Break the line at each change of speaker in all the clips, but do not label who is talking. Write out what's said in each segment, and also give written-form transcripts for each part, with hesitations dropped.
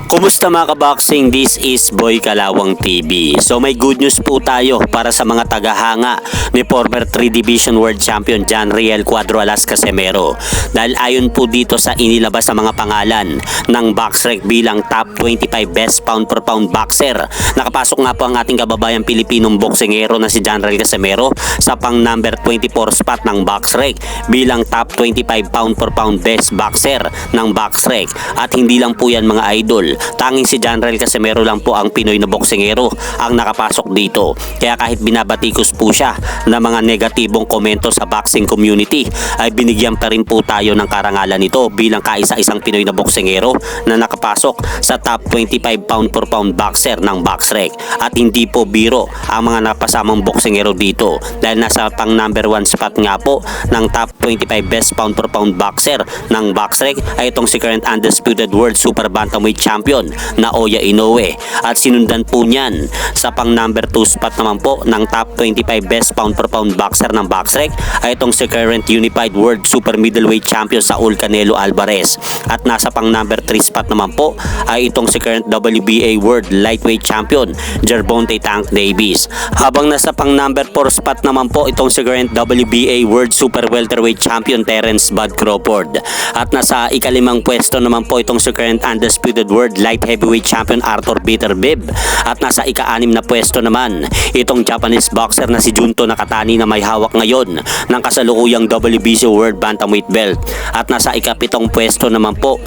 Kumusta mga kaboxing? This is Boy Kalawang TV. So may good news po tayo para sa mga tagahanga ni former 3 Division World Champion John Riel Cuadro Alas Casimero. Dahil ayon po dito sa inilabas sa mga pangalan ng BoxRec bilang top 25 best pound per pound boxer. Nakapasok nga po ang ating kababayang Pilipinong boksingero na si John Riel Casimero sa pang number 24 spot ng BoxRec bilang top 25 pound per pound best boxer ng BoxRec. At hindi lang po yan mga idol. Tanging si John Riel Casimero lang po ang Pinoy na boksingero ang nakapasok dito. Kaya kahit binabatikos po siya ng mga negatibong komento sa boxing community, ay binigyan pa rin po tayo ng karangalan nito bilang kaisa-isang Pinoy na boksingero na nakapasok sa top 25 pound per pound boxer ng BoxRec. At hindi po biro ang mga napasamang boksingero dito dahil nasa pang number 1 spot nga po ng top 25 best pound per pound boxer ng BoxRec ay itong si current undisputed world super bantamweight champion na Oya Inoue. At sinundan po niyan sa pang number 2 spot naman po ng top 25 best pound per pound boxer ng BoxRec ay itong si current unified world super middleweight champion Saul Canelo Alvarez. At nasa pang number 3 spot naman po ay itong si current WBA world lightweight champion Gervonta Tank Davis. Habang nasa pang number 4 spot naman po itong si current WBA world super welterweight champion Terence Bud Crawford. At nasa ikalimang pwesto naman po itong si current undisputed world light heavyweight champion Arthur Beterbiev. At nasa ika-6 na pwesto naman itong Japanese boxer na si Junto Nakatani na may hawak ngayon ng kasalukuyang WBC World Bantamweight Belt. At nasa ika-7 pwesto naman po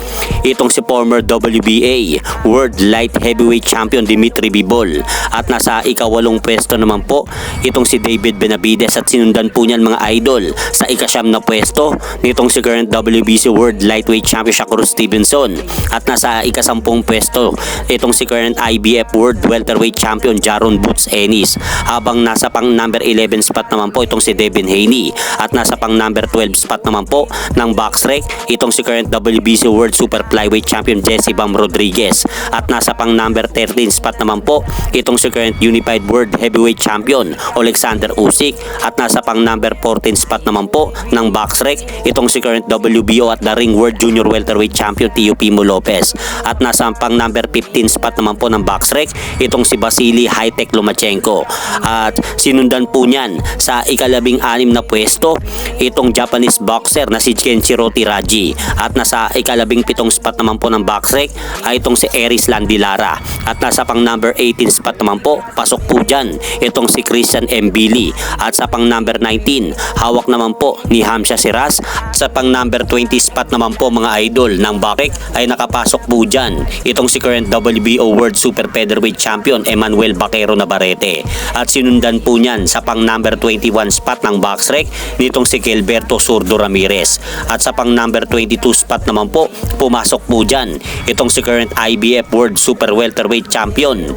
itong si former WBA World Light Heavyweight Champion Dimitri Bivol. At nasa ika-8 pwesto naman po itong si David Benavides. At sinundan po niyan mga idol sa ika-9 na pwesto nitong si current WBC World Lightweight Champion Shakur Stevenson. At nasa ika-10 pwesto itong si current IBF World Welterweight Champion Jaron Boots Ennis. Habang nasa pang number 11 spot naman po itong si Devin Haney. At nasa pang number 12 spot naman po ng BoxRec itong si current WBC World Super Flyweight Champion Jesse Bam Rodriguez. At nasa pang number 13 spot naman po itong si current Unified World Heavyweight Champion Alexander Usyk. At nasa pang number 14 spot naman po ng BoxRec itong si current WBO at the Ring World Junior Welterweight Champion Teofimo Lopez. At nasa pang number 15 spot naman po ng BoxRec itong si Vasily Hightech Lomachenko. At sinundan po niyan sa ika-16 na pwesto itong Japanese boxer na si Kenshiro Tiraji. At nasa ika-17 spot naman po ng BoxRec ay itong si Eris Landilara. At nasa pang number 18 spot naman po, pasok po dyan itong si Christian Mbili. At sa pang number 19 hawak naman po ni Hamza Siras. Sa pang number 20 spot naman po mga idol ng BoxRec ay nakapasok po dyan itong si current WBO World Super Featherweight Champion Emmanuel Baquero Navarrete. At sinundan po niyan sa pang number 21 spot ng BoxRec nitong si Gilberto Zurdo Ramirez. At sa pang number 22 spot naman po, pumasok po dyan itong si current IBF World Super Welterweight Champion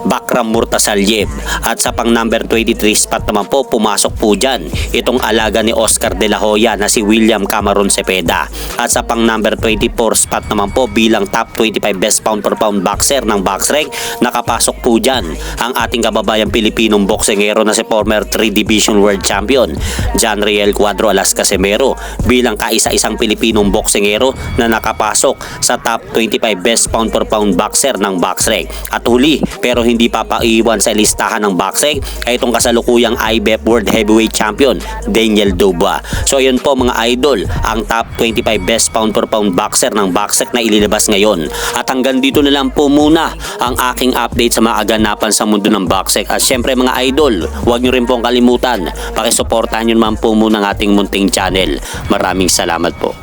Bakram Murtasalyev. At sa pang number 23 spot naman po, pumasok po dyan itong alaga ni Oscar De La Hoya na si William Cameron Cepeda. At sa pang number 24 spot naman po bilang top 25 best pound per pound boxer ng BoxRec, nakapasok po dyan ang ating kababayang Pilipinong boksingero na si former 3 Division World Champion John Riel Cuadro Alas Casimero bilang kaisa-isang Pilipinong boksingero na nakapasok sa top 25 best pound per pound boxer ng BoxRec. At huli pero hindi papaiwan sa listahan ng BoxRec ay itong kasalukuyang IBF World Heavyweight Champion Daniel Dubois. So yun po mga idol ang top 25 best pound per pound boxer ng BoxRec na ililabas ngayon. At hanggang dito na lang po muna ang aking update sa mga aganapan sa mundo ng BoxRec. At syempre mga idol, huwag nyo rin pong kalimutan, pakisuportahan nyo naman po muna ang ating munting channel. Maraming salamat po.